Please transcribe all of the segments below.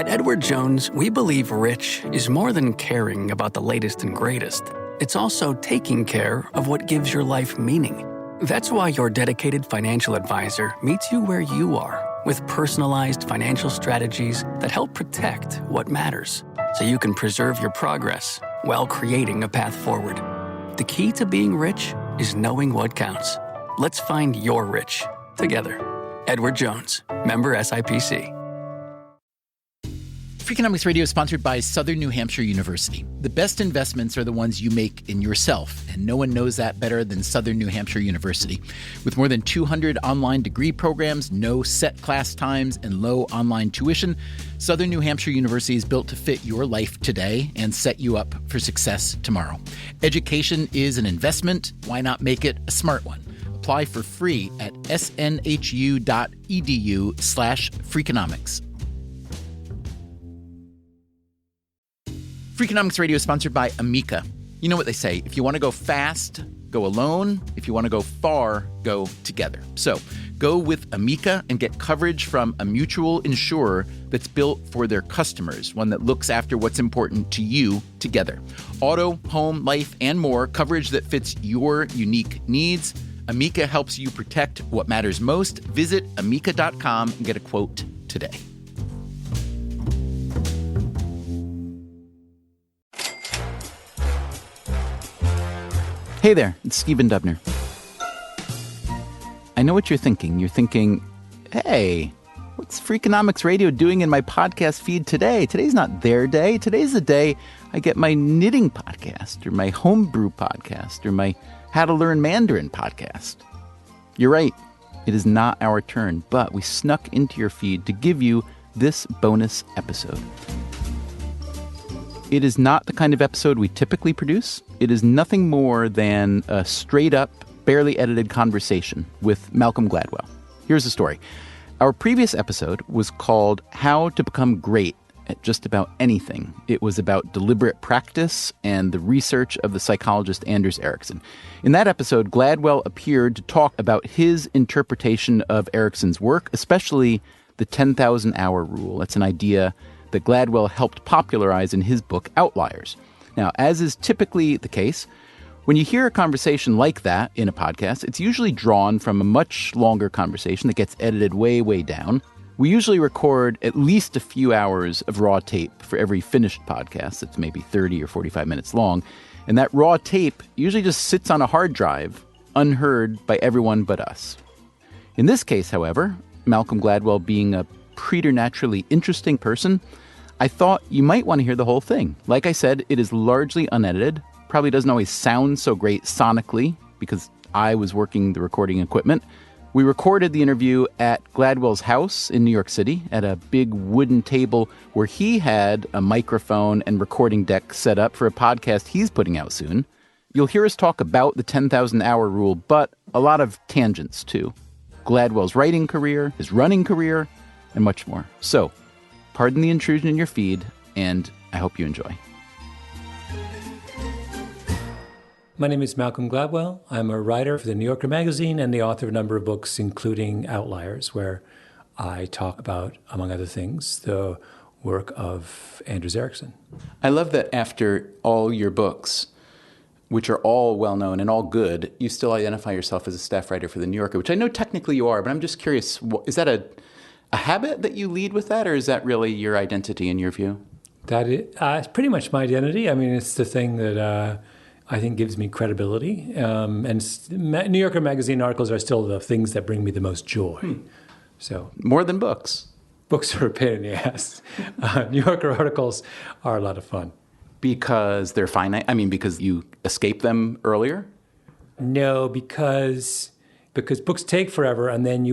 At Edward Jones, we believe rich is more than caring about the latest and greatest. It's also taking care of what gives your life meaning. That's why your dedicated financial advisor meets you where you are with personalized financial strategies that help protect what matters so you can preserve your progress while creating a path forward. The key to being rich is knowing what counts. Let's find your rich together. Edward Jones, member SIPC. Freakonomics Radio is sponsored by Southern New Hampshire University. The best investments are the ones you make in yourself, and no one knows that better than Southern New Hampshire University. With more than 200 online degree programs, no set class times, and low online tuition, Southern New Hampshire University is built to fit your life today and set you up for success tomorrow. Education is an investment. Why not make it a smart one? Apply for free at snhu.edu/Freakonomics. Freakonomics Radio is sponsored by Amica. You know what they say, if you want to go fast, go alone. If you want to go far, go together. So go with Amica and get coverage from a mutual insurer that's built for their customers, one that looks after what's important to you together. Auto, home, life, and more, coverage that fits your unique needs. Amica helps you protect what matters most. Visit amica.com and get a quote today. Hey there, it's Stephen Dubner. I know what you're thinking. You're thinking, hey, what's Freakonomics Radio doing in my podcast feed today? Today's not their day. Today's the day I get my knitting podcast or my homebrew podcast or my How to Learn Mandarin podcast. You're right. It is not our turn, but we snuck into your feed to give you this bonus episode. It is not the kind of episode we typically produce. It is nothing more than a straight-up, barely edited conversation with Malcolm Gladwell. Here's the story. Our previous episode was called How to Become Great at Just About Anything. It was about deliberate practice and the research of the psychologist Anders Ericsson. In that episode, Gladwell appeared to talk about his interpretation of Ericsson's work, especially the 10,000-hour rule. That's an idea that Gladwell helped popularize in his book Outliers. Now, as is typically the case, when you hear a conversation like that in a podcast, it's usually drawn from a much longer conversation that gets edited way, way down. We usually record at least a few hours of raw tape for every finished podcast that's maybe 30 or 45 minutes long, and that raw tape usually just sits on a hard drive, unheard by everyone but us. In this case, however, Malcolm Gladwell being a preternaturally interesting person, I thought you might want to hear the whole thing. Like I said, it is largely unedited. Probably doesn't always sound so great sonically because I was working the recording equipment. We recorded the interview at Gladwell's house in New York City at a big wooden table where he had a microphone and recording deck set up for a podcast he's putting out soon. You'll hear us talk about the 10,000-hour rule, but a lot of tangents too. Gladwell's writing career, his running career, and much more. So, pardon the intrusion in your feed, and I hope you enjoy. My name is Malcolm Gladwell. I'm a writer for the New Yorker magazine and the author of a number of books, including Outliers, where I talk about, among other things, the work of Anders Ericsson. I love that after all your books, which are all well-known and all good, you still identify yourself as a staff writer for the New Yorker, which I know technically you are, but I'm just curious, is that a habit that you lead with that, or is that really your identity in your view? That is it's pretty much my identity. I mean, it's the thing that I think gives me credibility. And New Yorker magazine articles are still the things that bring me the most joy. So more than books. Books are a pain in the ass. New Yorker articles are a lot of fun. Because they're finite? I mean, because you escape them earlier? No, because books take forever, and then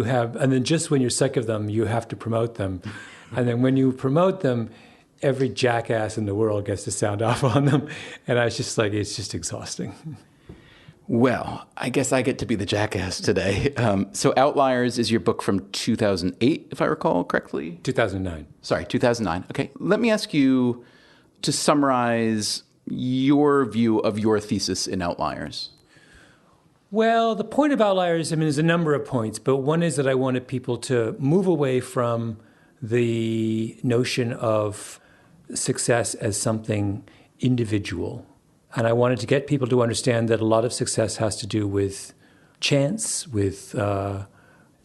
just when you're sick of them, you have to promote them. And then when you promote them, every jackass in the world gets to sound off on them. And it's just exhausting. Well, I guess I get to be the jackass today. So Outliers is your book from 2008, if I recall correctly? 2009. Sorry, 2009. Okay, let me ask you to summarize your view of your thesis in Outliers. Well, the point of Outliers, there's a number of points, but one is that I wanted people to move away from the notion of success as something individual. And I wanted to get people to understand that a lot of success has to do with chance, with the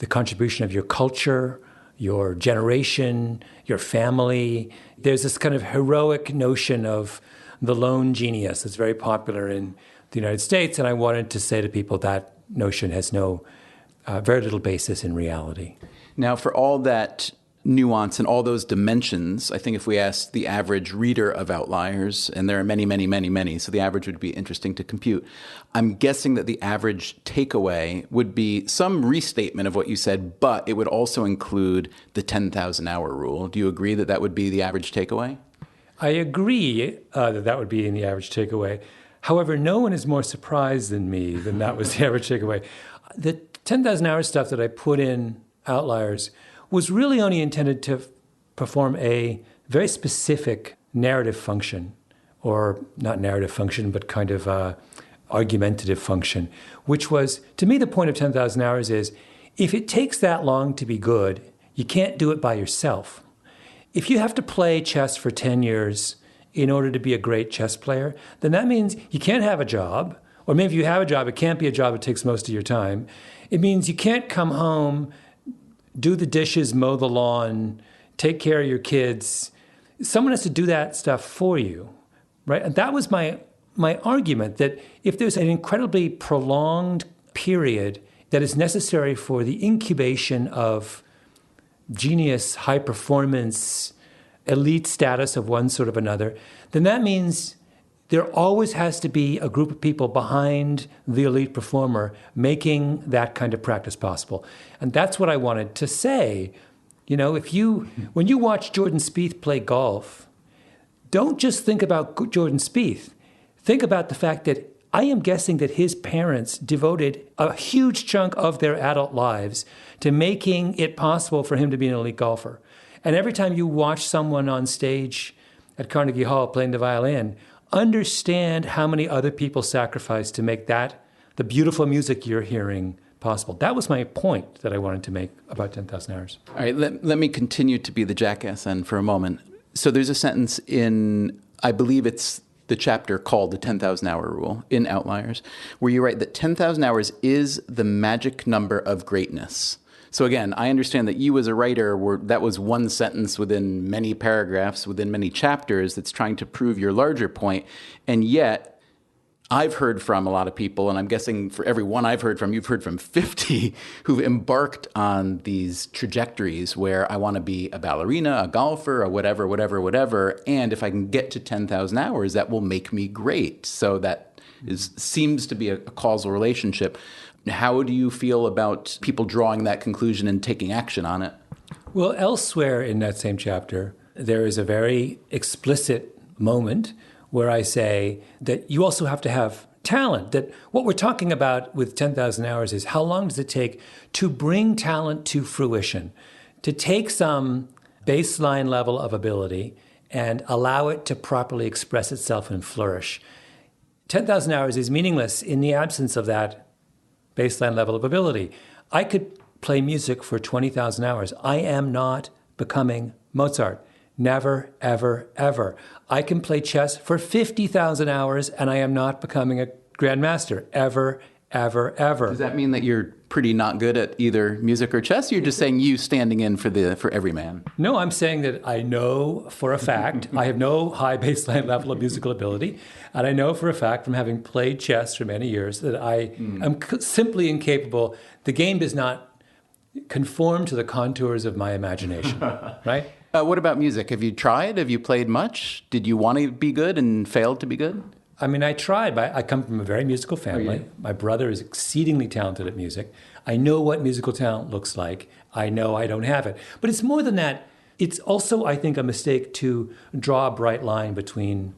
contribution of your culture, your generation, your family. There's this kind of heroic notion of the lone genius that's very popular in the United States, and I wanted to say to people that notion has very little basis in reality. Now, for all that nuance and all those dimensions, I think if we ask the average reader of Outliers, and there are many, many, many, many, so the average would be interesting to compute, I'm guessing that the average takeaway would be some restatement of what you said, but it would also include the 10,000-hour rule. Do you agree that that would be the average takeaway? I agree that would be in the average takeaway. However, no one is more surprised than me than that was the average takeaway. The 10,000-hour stuff that I put in Outliers was really only intended to perform a very specific narrative function, or not narrative function, but kind of argumentative function, which was, to me, the point of 10,000 hours is, if it takes that long to be good, you can't do it by yourself. If you have to play chess for 10 years in order to be a great chess player, then that means you can't have a job, or maybe if you have a job, it can't be a job that takes most of your time. It means you can't come home, do the dishes, mow the lawn, take care of your kids. Someone has to do that stuff for you, right? And that was my argument, that if there's an incredibly prolonged period that is necessary for the incubation of genius, high performance, elite status of one sort of another, then that means there always has to be a group of people behind the elite performer making that kind of practice possible. And that's what I wanted to say. You know, when you watch Jordan Spieth play golf, don't just think about Jordan Spieth. Think about the fact that I am guessing that his parents devoted a huge chunk of their adult lives to making it possible for him to be an elite golfer. And every time you watch someone on stage at Carnegie Hall playing the violin, understand how many other people sacrificed to make that, the beautiful music you're hearing, possible. That was my point that I wanted to make about 10,000 hours. All right, let me continue to be the jackass then for a moment. So there's a sentence in, I believe it's the chapter called The 10,000-Hour Rule in Outliers, where you write that 10,000 hours is the magic number of greatness. So again, I understand that you as a writer, that was one sentence within many paragraphs, within many chapters that's trying to prove your larger point. And yet, I've heard from a lot of people, and I'm guessing for every one I've heard from, you've heard from 50 who've embarked on these trajectories where I want to be a ballerina, a golfer, a whatever, and if I can get to 10,000 hours, that will make me great. So that seems to be a causal relationship. How do you feel about people drawing that conclusion and taking action on it? Well, elsewhere in that same chapter, there is a very explicit moment where I say that you also have to have talent, that what we're talking about with 10,000 hours is how long does it take to bring talent to fruition, to take some baseline level of ability and allow it to properly express itself and flourish. 10,000 hours is meaningless in the absence of that baseline level of ability. I could play music for 20,000 hours. I am not becoming Mozart. Never, ever, ever. I can play chess for 50,000 hours and I am not becoming a grandmaster. Ever, ever, ever. Does that mean that you're pretty not good at either music or chess? You're just saying you standing in for every man? No, I'm saying that I know for a fact, I have no high baseline level of musical ability, and I know for a fact from having played chess for many years that I am simply incapable. The game does not conform to the contours of my imagination, right? What about music? Have you tried? Have you played much? Did you want to be good and failed to be good? I mean, I tried. I come from a very musical family. Oh, yeah. My brother is exceedingly talented at music. I know what musical talent looks like. I know I don't have it. But it's more than that. It's also, I think, a mistake to draw a bright line between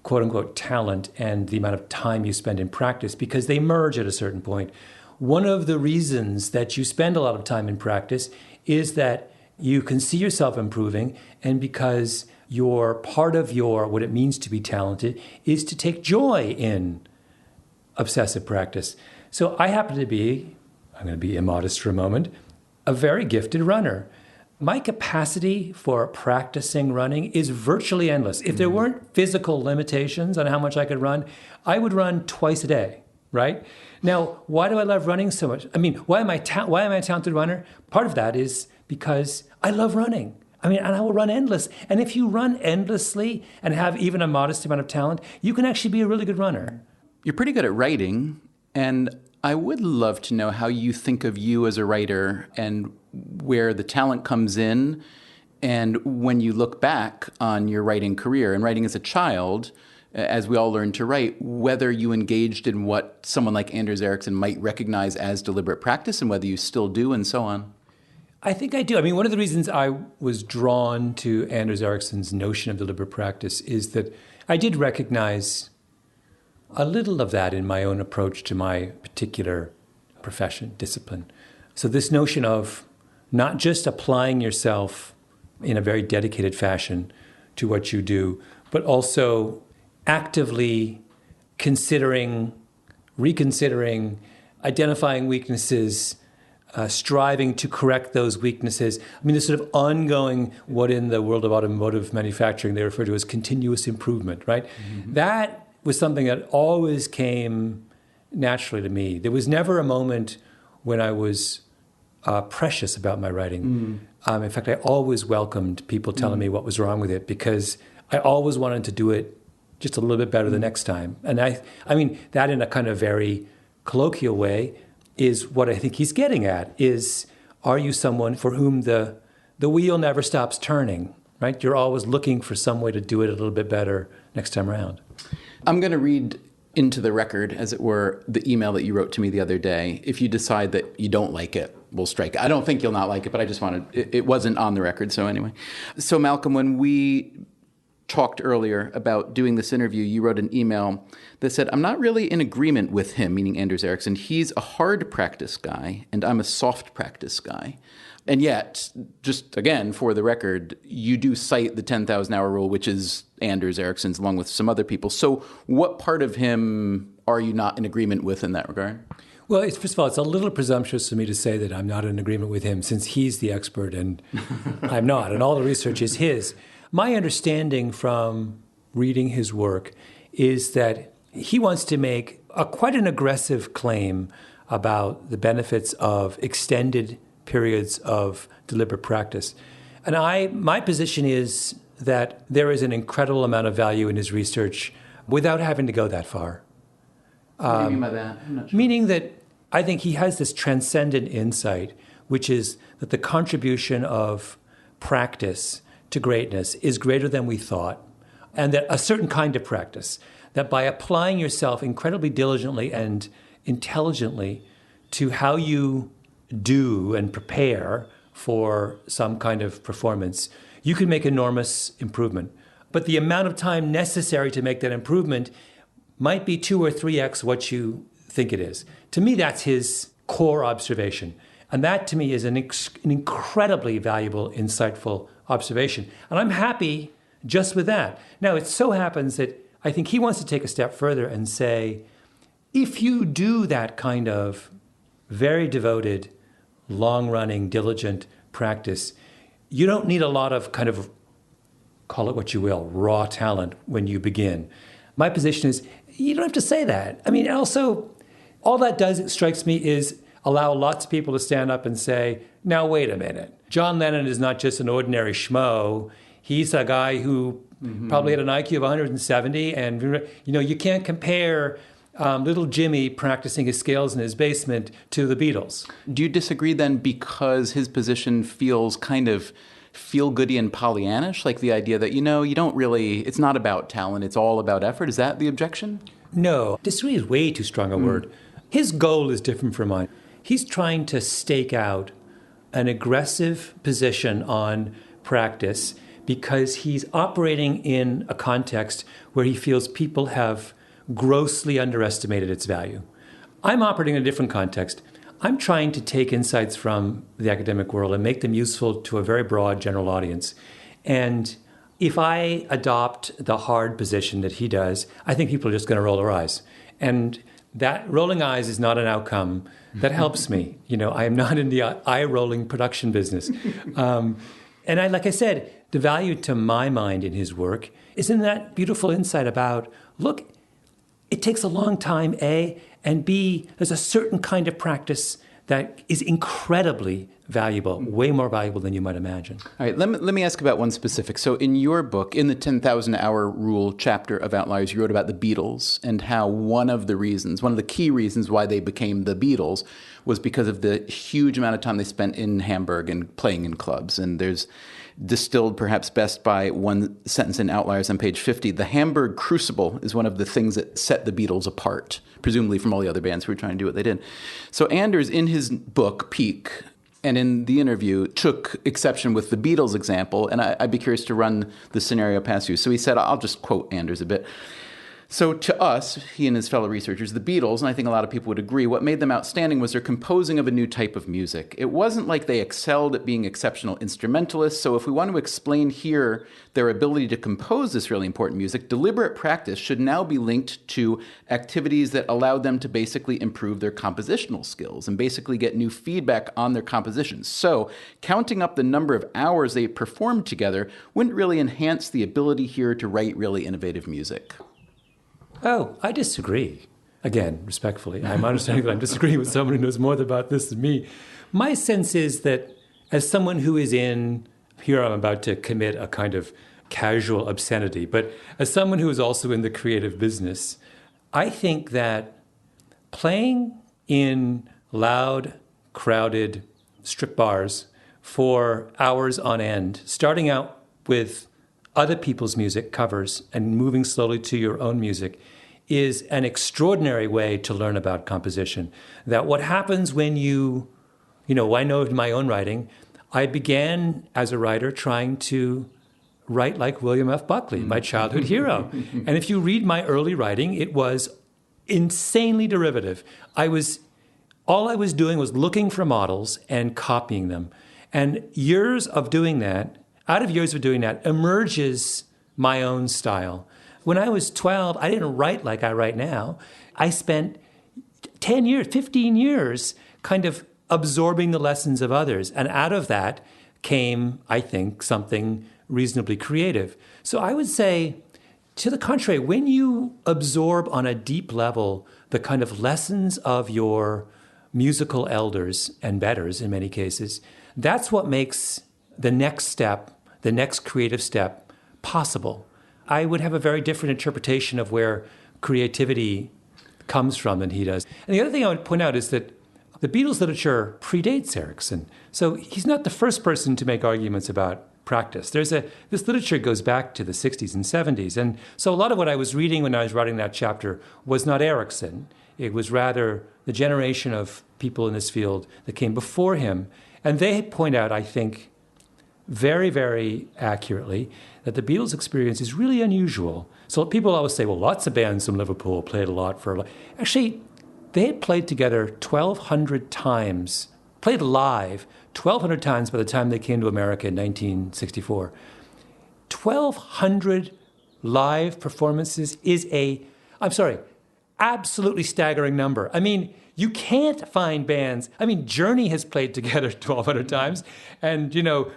quote-unquote talent and the amount of time you spend in practice, because they merge at a certain point. One of the reasons that you spend a lot of time in practice is that you can see yourself improving, and because your part of what it means to be talented is to take joy in obsessive practice. So I happen to be, I'm going to be immodest for a moment, a very gifted runner. My capacity for practicing running is virtually endless. If there weren't physical limitations on how much I could run, I would run twice a day, right? Now, why do I love running so much? I mean, why am I a talented runner? Part of that is because I love running. I mean, and I will run endless. And if you run endlessly and have even a modest amount of talent, you can actually be a really good runner. You're pretty good at writing, and I would love to know how you think of you as a writer and where the talent comes in, and when you look back on your writing career and writing as a child, as we all learn to write, whether you engaged in what someone like Anders Ericsson might recognize as deliberate practice and whether you still do and so on. I think I do. I mean, one of the reasons I was drawn to Anders Ericsson's notion of deliberate practice is that I did recognize a little of that in my own approach to my particular profession, discipline. So this notion of not just applying yourself in a very dedicated fashion to what you do, but also actively considering, reconsidering, identifying weaknesses, striving to correct those weaknesses. I mean, this sort of ongoing, what in the world of automotive manufacturing they refer to as continuous improvement, right? Mm-hmm. That was something that always came naturally to me. There was never a moment when I was precious about my writing. In fact, I always welcomed people telling me what was wrong with it because I always wanted to do it just a little bit better the next time. And I mean, that in a kind of very colloquial way is what I think he's getting at is, are you someone for whom the wheel never stops turning, right? You're always looking for some way to do it a little bit better next time around. I'm going to read into the record, as it were, the email that you wrote to me the other day. If you decide that you don't like it, we'll strike it. I don't think you'll not like it, but I just wanted, it wasn't on the record, so anyway. So Malcolm, when we talked earlier about doing this interview, you wrote an email that said, I'm not really in agreement with him, meaning Anders Ericsson. He's a hard practice guy, and I'm a soft practice guy. And yet, just again, for the record, you do cite the 10,000-hour rule, which is Anders Ericsson's, along with some other people. So what part of him are you not in agreement with in that regard? Well, first of all, it's a little presumptuous for me to say that I'm not in agreement with him, since he's the expert and I'm not, and all the research is his. My understanding from reading his work is that he wants to make quite an aggressive claim about the benefits of extended periods of deliberate practice. And my position is that there is an incredible amount of value in his research without having to go that far. What do you mean by that? I'm not sure. Meaning that I think he has this transcendent insight, which is that the contribution of practice to greatness is greater than we thought, and that a certain kind of practice, that by applying yourself incredibly diligently and intelligently to how you do and prepare for some kind of performance, you can make enormous improvement. But the amount of time necessary to make that improvement might be 2 or 3x what you think it is. To me, that's his core observation. And that, to me, is an incredibly valuable, insightful observation. And I'm happy just with that. Now, it so happens that I think he wants to take a step further and say, if you do that kind of very devoted, long-running, diligent practice, you don't need a lot of kind of, call it what you will, raw talent when you begin. My position is, you don't have to say that. I mean, also, all that does, it strikes me, is allow lots of people to stand up and say, now, wait a minute. John Lennon is not just an ordinary schmo. He's a guy who probably had an IQ of 170, and you can't compare little Jimmy practicing his scales in his basement to the Beatles. Do you disagree then because his position feels kind of feel-goody and Pollyannish, like the idea that, you don't really, it's not about talent, it's all about effort? Is that the objection? No, disagree is way too strong a word. His goal is different from mine. He's trying to stake out an aggressive position on practice because he's operating in a context where he feels people have grossly underestimated its value. I'm operating in a different context. I'm trying to take insights from the academic world and make them useful to a very broad general audience. And if I adopt the hard position that he does, I think people are just going to roll their eyes. And that rolling eyes is not an outcome that helps me. I am not in the eye-rolling production business. And like I said, the value to my mind in his work is in that beautiful insight about, look, it takes a long time, A, and B, there's a certain kind of practice that is incredibly valuable, way more valuable than you might imagine. All right, let me ask about one specific. So in your book, in the 10,000-hour rule chapter of Outliers, you wrote about the Beatles and how one of the key reasons why they became the Beatles was because of the huge amount of time they spent in Hamburg and playing in clubs. And there's distilled perhaps best by one sentence in Outliers on page 50. The Hamburg Crucible is one of the things that set the Beatles apart, presumably from all the other bands who were trying to do what they did. So Anders, in his book, Peak, and in the interview, took exception with the Beatles example, and I'd be curious to run the scenario past you. So he said, I'll just quote Anders a bit. So to us, he and his fellow researchers, the Beatles, and I think a lot of people would agree, what made them outstanding was their composing of a new type of music. It wasn't like they excelled at being exceptional instrumentalists, so if we want to explain here their ability to compose this really important music, deliberate practice should now be linked to activities that allowed them to basically improve their compositional skills and basically get new feedback on their compositions. So counting up the number of hours they performed together wouldn't really enhance the ability here to write really innovative music. Oh, I disagree. Again, respectfully, I'm understanding that I'm disagreeing with someone who knows more about this than me. My sense is that as someone who is here I'm about to commit a kind of casual obscenity, but as someone who is also in the creative business, I think that playing in loud, crowded, strip bars for hours on end, starting out with other people's music covers and moving slowly to your own music is an extraordinary way to learn about composition. That what happens when I know in my own writing, I began as a writer trying to write like William F. Buckley, my childhood hero. And if you read my early writing, it was insanely derivative. All I was doing was looking for models and copying them. And out of years of doing that emerges my own style. When I was 12, I didn't write like I write now. I spent 10 years, 15 years kind of absorbing the lessons of others. And out of that came, I think, something reasonably creative. So I would say, to the contrary, when you absorb on a deep level the kind of lessons of your musical elders and betters in many cases, that's what makes the next step, the next creative step, possible. I would have a very different interpretation of where creativity comes from than he does. And the other thing I would point out is that the Beatles literature predates Erickson. So he's not the first person to make arguments about practice. This literature goes back to the 60s and 70s. And so a lot of what I was reading when I was writing that chapter was not Erickson. It was rather the generation of people in this field that came before him. And they point out, I think, very, very accurately, that the Beatles' experience is really unusual. So people always say, well, lots of bands from Liverpool played a lot for... Actually, they had played together 1,200 times, played live 1,200 times by the time they came to America in 1964. 1,200 live performances is absolutely staggering number. I mean, you can't find bands. I mean, Journey has played together 1,200 times, and,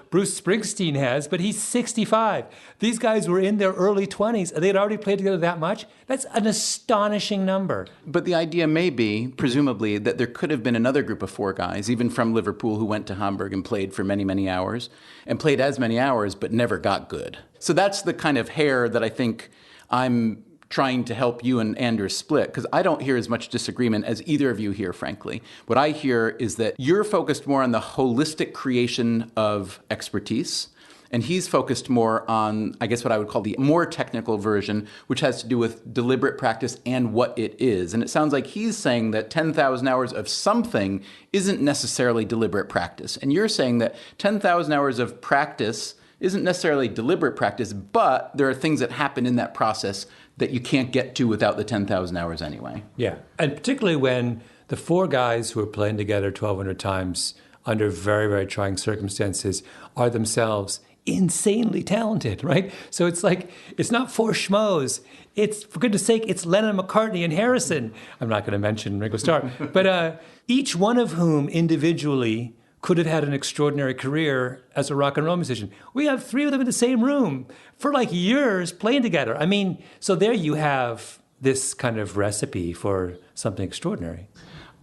Bruce Springsteen has, but he's 65. These guys were in their early 20s, and they had already played together that much. That's an astonishing number. But the idea may be, presumably, that there could have been another group of four guys, even from Liverpool, who went to Hamburg and played for many, many hours, and played as many hours, but never got good. So that's the kind of hair that I think I'm trying to help you and Anders split, because I don't hear as much disagreement as either of you hear, frankly. What I hear is that you're focused more on the holistic creation of expertise, and he's focused more on, I guess, what I would call the more technical version, which has to do with deliberate practice and what it is. And it sounds like he's saying that 10,000 hours of something isn't necessarily deliberate practice. And you're saying that 10,000 hours of practice isn't necessarily deliberate practice, but there are things that happen in that process that you can't get to without the 10,000 hours anyway. Yeah, and particularly when the four guys who are playing together 1,200 times under very, very trying circumstances are themselves insanely talented, right? So it's like, it's not four schmoes. It's, for goodness sake, it's Lennon, McCartney, and Harrison. I'm not going to mention Ringo Starr. But each one of whom individually could have had an extraordinary career as a rock and roll musician. We have three of them in the same room for like years playing together. I mean, so there you have this kind of recipe for something extraordinary.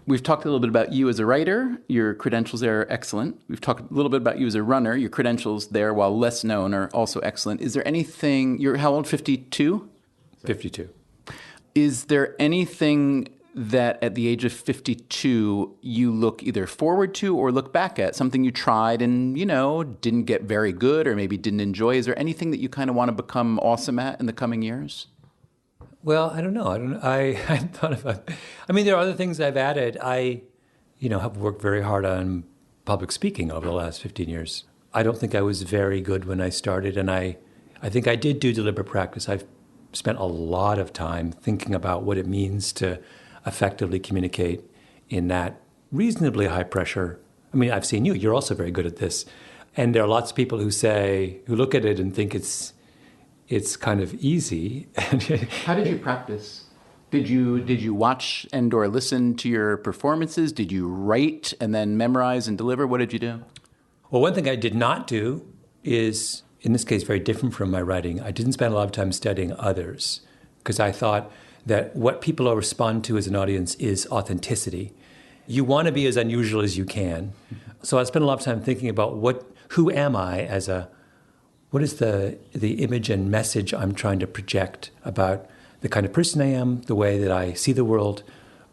We've talked a little bit about you as a writer. Your credentials there are excellent. We've talked a little bit about you as a runner. Your credentials there, while less known, are also excellent. Is there anything, you're how old, 52? 52. Is there anything that at the age of 52 you look either forward to or look back at, something you tried and, didn't get very good or maybe didn't enjoy? Is there anything that you kind of want to become awesome at in the coming years? Well, I don't know. I thought about. I mean, there are other things I've added. I, have worked very hard on public speaking over the last 15 years. I don't think I was very good when I started, and I think I did do deliberate practice. I've spent a lot of time thinking about what it means to effectively communicate in that reasonably high pressure. I mean, I've seen you. You're also very good at this, and there are lots of people who look at it and think it's kind of easy. How did you practice? Did you watch and or listen to your performances? Did you write and then memorize and deliver? What did you do? Well, one thing I did not do is, in this case, very different from my writing. I didn't spend a lot of time studying others because I thought that what people will respond to as an audience is authenticity. You want to be as unusual as you can. So I spent a lot of time thinking about who am I what is the image and message I'm trying to project about the kind of person I am, the way that I see the world.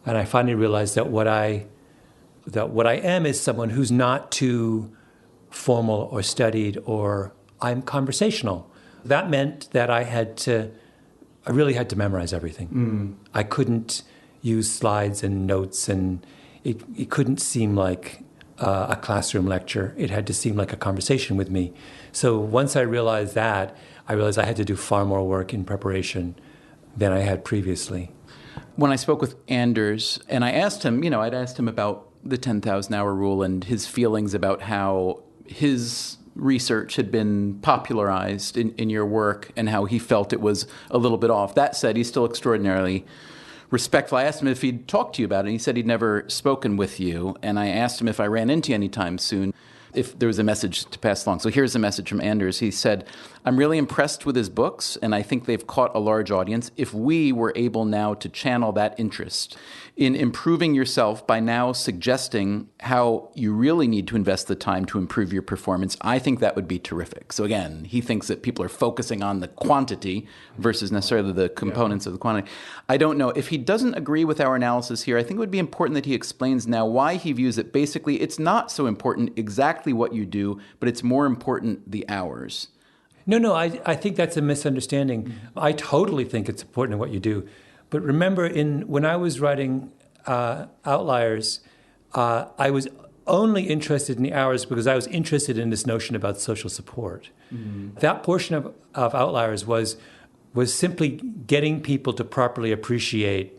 And I finally realized that what I am is someone who's not too formal or studied, or I'm conversational. That meant that I really had to memorize everything. I couldn't use slides and notes, and it couldn't seem like a classroom lecture. It had to seem like a conversation with me. So once I realized that, I realized I had to do far more work in preparation than I had previously. When I spoke with Anders, and I asked him, I'd asked him about the 10,000-hour rule and his feelings about how his research had been popularized in your work and how he felt it was a little bit off. That said, he's still extraordinarily respectful. I asked him if he'd talked to you about it, and he said he'd never spoken with you. And I asked him if I ran into you anytime soon, if there was a message to pass along. So here's a message from Anders. He said, I'm really impressed with his books, and I think they've caught a large audience. If we were able now to channel that interest in improving yourself by now suggesting how you really need to invest the time to improve your performance, I think that would be terrific. So again, he thinks that people are focusing on the quantity versus necessarily the components of the quantity. I don't know. If he doesn't agree with our analysis here, I think it would be important that he explains now why he views it. Basically, it's not so important exactly what you do, but it's more important the hours. No, I think that's a misunderstanding. I totally think it's important in what you do. But remember, when I was writing Outliers, I was only interested in the hours because I was interested in this notion about social support. Mm-hmm. That portion of Outliers was simply getting people to properly appreciate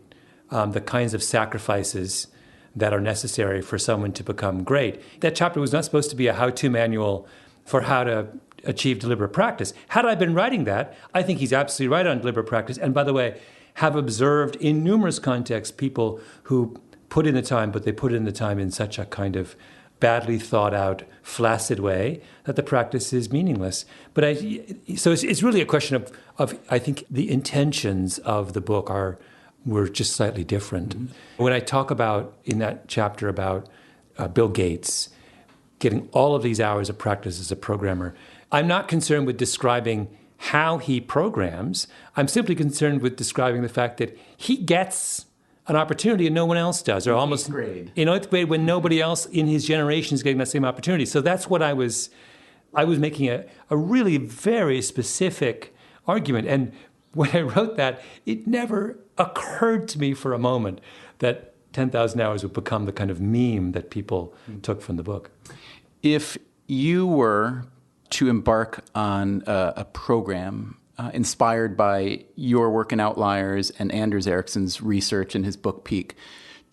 the kinds of sacrifices that are necessary for someone to become great. That chapter was not supposed to be a how-to manual for how to achieve deliberate practice. Had I been writing that, I think he's absolutely right on deliberate practice. And by the way, have observed in numerous contexts people who put in the time, but they put in the time in such a kind of badly thought out, flaccid way that the practice is meaningless. But so it's really a question of I think the intentions of the book were just slightly different. Mm-hmm. When I talk about in that chapter about Bill Gates getting all of these hours of practice as a programmer, I'm not concerned with describing how he programs. I'm simply concerned with describing the fact that he gets an opportunity and no one else does, or almost in eighth grade when nobody else in his generation is getting that same opportunity. So that's what I was making a really very specific argument. And when I wrote that, it never occurred to me for a moment that 10,000 hours would become the kind of meme that people took from the book. If you were to embark on a program inspired by your work in Outliers and Anders Ericsson's research in his book Peak,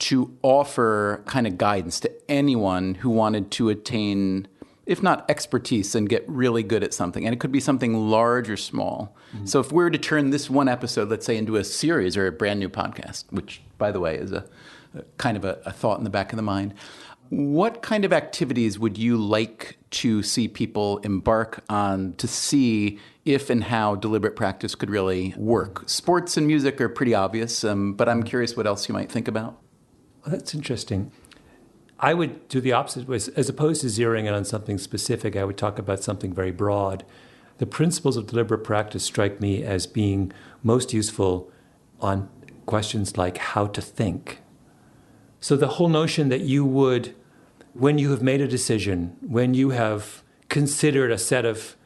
to offer kind of guidance to anyone who wanted to attain if not expertise, and get really good at something. And it could be something large or small. Mm-hmm. So if we were to turn this one episode, let's say, into a series or a brand new podcast, which, by the way, is a kind of a thought in the back of the mind, what kind of activities would you like to see people embark on to see if and how deliberate practice could really work? Sports and music are pretty obvious, but I'm curious what else you might think about. Well, that's interesting. I would do the opposite. As opposed to zeroing in on something specific, I would talk about something very broad. The principles of deliberate practice strike me as being most useful on questions like how to think. So the whole notion that you would, when you have made a decision, when you have considered a set of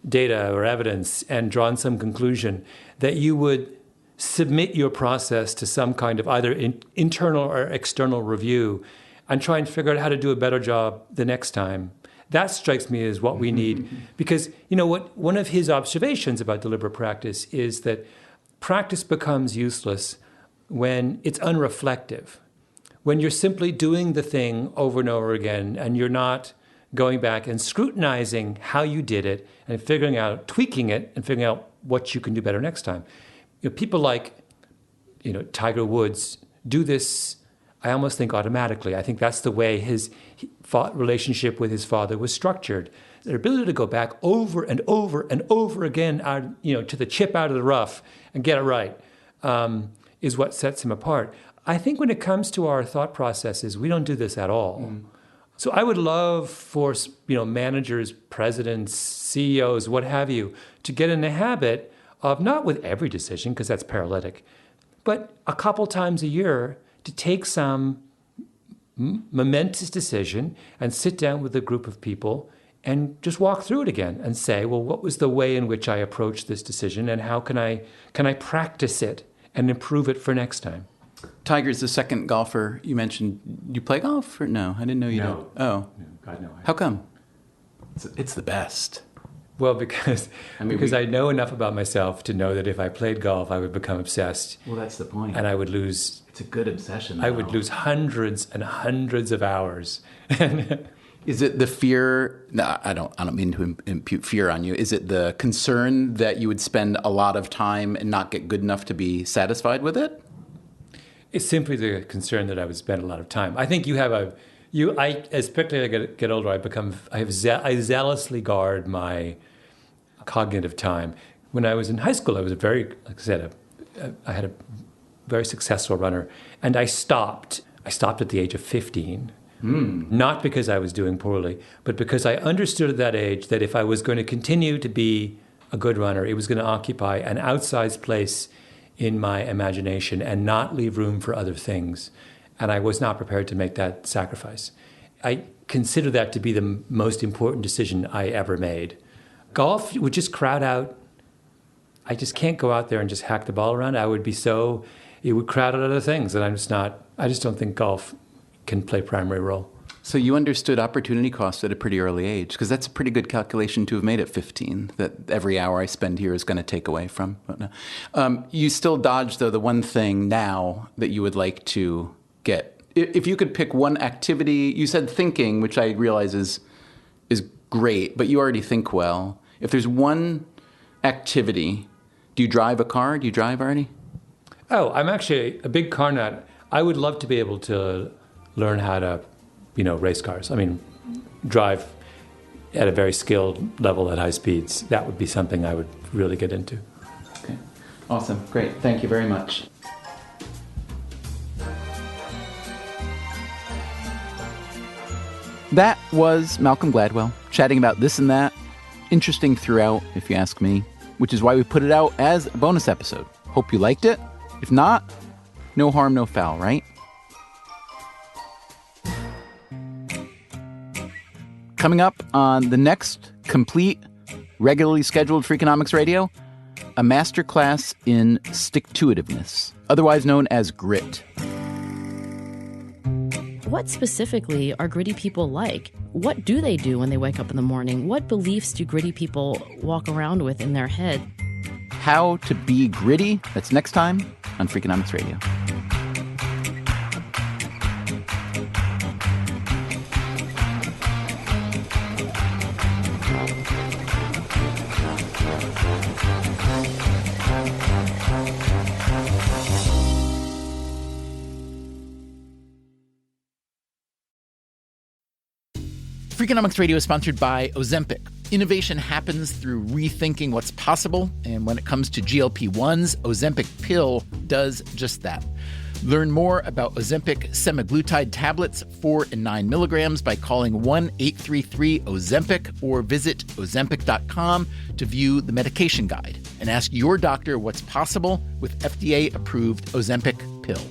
data or evidence and drawn some conclusion, that you would submit your process to some kind of either internal or external review and try and figure out how to do a better job the next time. That strikes me as what we need. Because, one of his observations about deliberate practice is that practice becomes useless when it's unreflective. When you're simply doing the thing over and over again and you're not going back and scrutinizing how you did it and figuring out, tweaking it and figuring out what you can do better next time. People like, Tiger Woods do this, I almost think automatically. I think that's the way his relationship with his father was structured. Their ability to go back over and over and over again, to the chip out of the rough and get it right, is what sets him apart. I think when it comes to our thought processes, we don't do this at all. Mm. So I would love for managers, presidents, CEOs, what have you, to get in the habit of, not with every decision, because that's paralytic, but a couple times a year to take some momentous decision and sit down with a group of people and just walk through it again and say, well, what was the way in which I approached this decision and how can I practice it and improve it for next time? Tiger's the second golfer you mentioned. You play golf or no? I didn't know you did. Oh. No, God, no. How come? It's the best. Well, because I know enough about myself to know that if I played golf, I would become obsessed. Well, that's the point. And I would lose... It's a good obsession. I would lose hundreds and hundreds of hours. Is it the fear? No, I don't mean to impute fear on you. Is it the concern that you would spend a lot of time and not get good enough to be satisfied with it? It's simply the concern that I would spend a lot of time. I think as quickly as I get older, I zealously guard my cognitive time. When I was in high school, I was I had a very successful runner, and I stopped. I stopped at the age of 15. Not because I was doing poorly, but because I understood at that age that if I was going to continue to be a good runner, it was going to occupy an outsized place in my imagination and not leave room for other things. And I was not prepared to make that sacrifice. I consider that to be the most important decision I ever made. Golf would just crowd out. I just can't go out there and just hack the ball around. It would crowd out other things. And I just don't think golf can play a primary role. So you understood opportunity cost at a pretty early age, because that's a pretty good calculation to have made at 15, that every hour I spend here is going to take away from. You still dodge, though, the one thing now that you would like to get. If you could pick one activity, you said thinking, which I realize is great, but you already think well. If there's one activity, do you drive a car? Do you drive already? Oh, I'm actually a big car nut. I would love to be able to learn how to race cars. I mean, drive at a very skilled level at high speeds. That would be something I would really get into. Okay. Awesome. Great. Thank you very much. That was Malcolm Gladwell chatting about this and that. Interesting throughout, if you ask me, which is why we put it out as a bonus episode. Hope you liked it. If not, no harm, no foul, right? Coming up on the next complete, regularly scheduled Freakonomics Radio, a masterclass in stick-to-itiveness, otherwise known as grit. What specifically are gritty people like? What do they do when they wake up in the morning? What beliefs do gritty people walk around with in their head? How to be gritty. That's next time on Freakonomics Radio. Freakonomics Radio is sponsored by Ozempic. Innovation happens through rethinking what's possible, and when it comes to GLP-1s, Ozempic pill does just that. Learn more about Ozempic semaglutide tablets, 4 and 9 milligrams, by calling 1-833-OZEMPIC or visit Ozempic.com to view the medication guide and ask your doctor what's possible with FDA-approved Ozempic pill.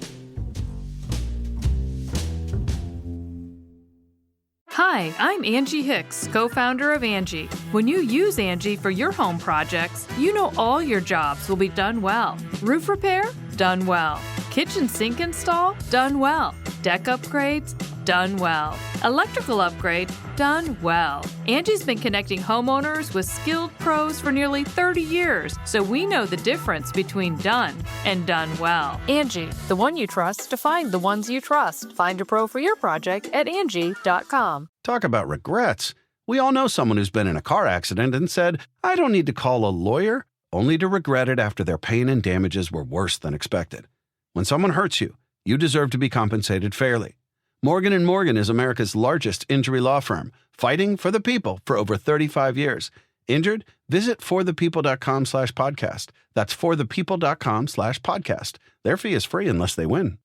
Hi, I'm Angie Hicks, co-founder of Angie. When you use Angie for your home projects, you know all your jobs will be done well. Roof repair? Done well. Kitchen sink install? Done well. Deck upgrades? Done well. Electrical upgrade? Done well. Angie's been connecting homeowners with skilled pros for nearly 30 years, so we know the difference between done and done well. Angie, the one you trust to find the ones you trust. Find a pro for your project at Angie.com. Talk about regrets. We all know someone who's been in a car accident and said, I don't need to call a lawyer, only to regret it after their pain and damages were worse than expected. When someone hurts you, you deserve to be compensated fairly. Morgan & Morgan is America's largest injury law firm, fighting for the people for over 35 years. Injured? Visit forthepeople.com/podcast. That's forthepeople.com/podcast. Their fee is free unless they win.